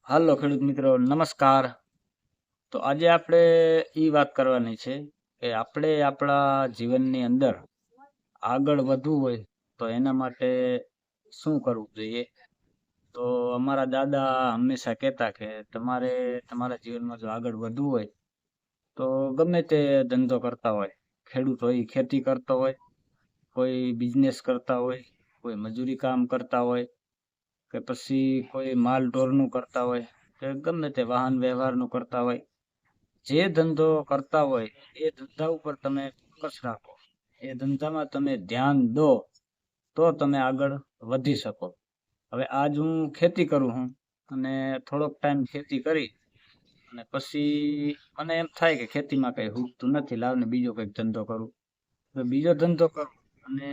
હાલો ખેડૂત મિત્રો, નમસ્કાર. તો આજે આપણે વાત કરવાની છે કે આપણે આપણા જીવનની અંદર આગળ વધવું હોય તો એના માટે શું કરવું જોઈએ. તો અમારા દાદા હંમેશા કહેતા કે તમારે તમારા જીવનમાં જો આગળ વધવું હોય તો ગમે તે ધંધો કરતા હોય, ખેડૂત હોય ઈ ખેતી કરતો હોય, કોઈ બિઝનેસ કરતા હોય, કોઈ મજૂરી કામ કરતા હોય કે પછી કોઈ માલ ઢોરનું કરતા હોય કે ગમે તે વાહન વ્યવહારનું કરતા હોય, જે ધંધો કરતા હોય એ ધંધા ઉપર તમે ફોકસ રાખો, એ ધંધામાં તમે ધ્યાન દો તો તમે આગળ વધી શકો. હવે આજ હું ખેતી કરું છું અને થોડોક ટાઈમ ખેતી કરી અને પછી મને એમ થાય કે ખેતીમાં કઈ હુજતું નથી, લાવ ને બીજો કઈક ધંધો કરું. હવે બીજો ધંધો કરું અને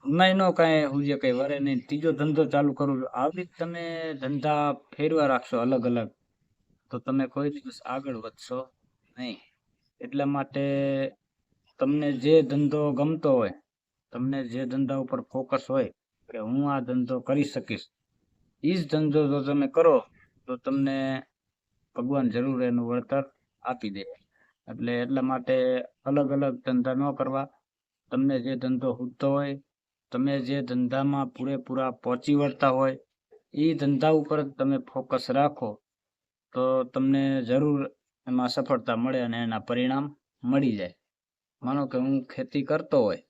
એમાંય નો કાંઈ હુજે, કઈ વરે નહીં, ત્રીજો ધંધો ચાલુ કરું છું. આવી જ તમે ધંધા ફેરવા રાખશો અલગ અલગ તો તમે કોઈ દિવસ આગળ વધશો નહીં. એટલા માટે તમને જે ધંધો ગમતો હોય, તમને જે ધંધા ઉપર ફોકસ હોય કે હું આ ધંધો કરી શકીશ, ઈ જ ધંધો જો તમે કરો તો તમને ભગવાન જરૂર એનું વળતર આપી દે. એટલે એટલા માટે અલગ અલગ ધંધા ન કરવા. તમને જે ધંધો સૂઝતો હોય, તમે જે ધંધામાં પૂરેપૂરા પહોંચી વળતા હોય, એ ધંધા ઉપર તમે ફોકસ રાખો તો તમને જરૂર એમાં સફળતા મળે અને એના પરિણામ મળી જાય. માનો કે હું ખેતી કરતો હોય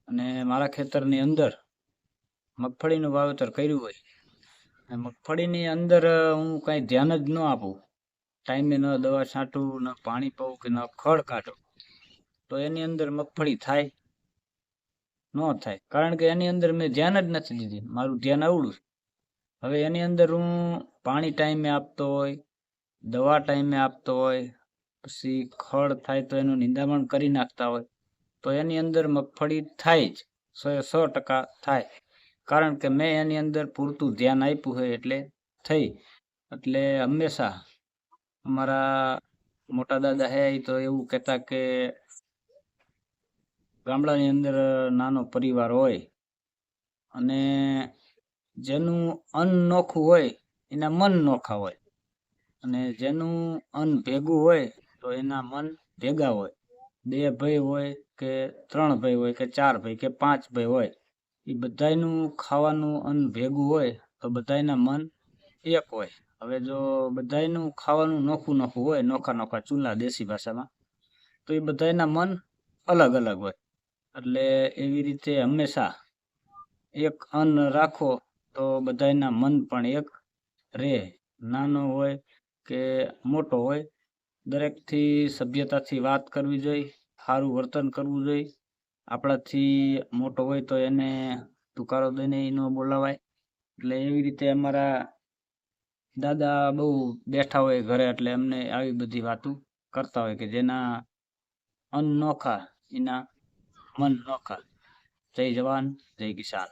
અને મારા ખેતરની અંદર મગફળીનું વાવેતર કર્યું હોય અને મગફળીની અંદર હું કાંઈ ધ્યાન જ ન આપું, ટાઈમે ન દવા છાંટું, ન પાણી પાઉં કે ન ખડ કાઢું, તો એની અંદર મગફળી થાય ન થાય, કારણ કે એની અંદર મેં ધ્યાન જ નથી દીધી, મારું ધ્યાન આવડું છે. હવે એની અંદર હું પાણી ટાઈમે આપતો હોય, દવા ટાઈમે આપતો હોય, પછી ખડ થાય તો એનું નિંદામણ કરી નાખતા હોય, તો એની અંદર મગફળી થાય જ, 100% થાય, કારણ કે મેં એની અંદર પૂરતું ધ્યાન આપ્યું હોય એટલે થઈ. એટલે હંમેશા અમારા મોટા દાદા હે ઈ તો એવું કહેતા કે ગામડાની અંદર નાનો પરિવાર હોય અને જેનું અન્ન નોખું હોય એના મન નોખા હોય, અને જેનું અન્ન ભેગું હોય તો એના મન ભેગા હોય. 2 ભાઈ હોય કે 3 ભાઈ હોય કે 4 ભાઈ કે 5 ભાઈ હોય, એ બધાયનું ખાવાનું અન્ન ભેગું હોય તો બધાયના મન એક હોય. હવે જો બધાયનું ખાવાનું નોખું નોખું હોય, નોખા નોખા ચૂલા દેશી ભાષામાં, તો એ બધાયના મન અલગ અલગ હોય. એટલે એવી રીતે હંમેશા એક અન્ન રાખો તો બધાયના મન પણ એક રહે. નાનો હોય કે મોટો હોય, દરેકથી સભ્યતાથી વાત કરવી જોઈએ, સારું વર્તન કરવું જોઈએ. આપણાથી મોટો હોય તો એને તુકારો દઈને ન બોલાવાય. એટલે એવી રીતે અમારા દાદા બહુ બેઠા હોય ઘરે એટલે એમને આવી બધી વાતો કરતા હોય કે જેના અન્ન નોખા એના મન નોખા. જય જવાન, જય કિસાન.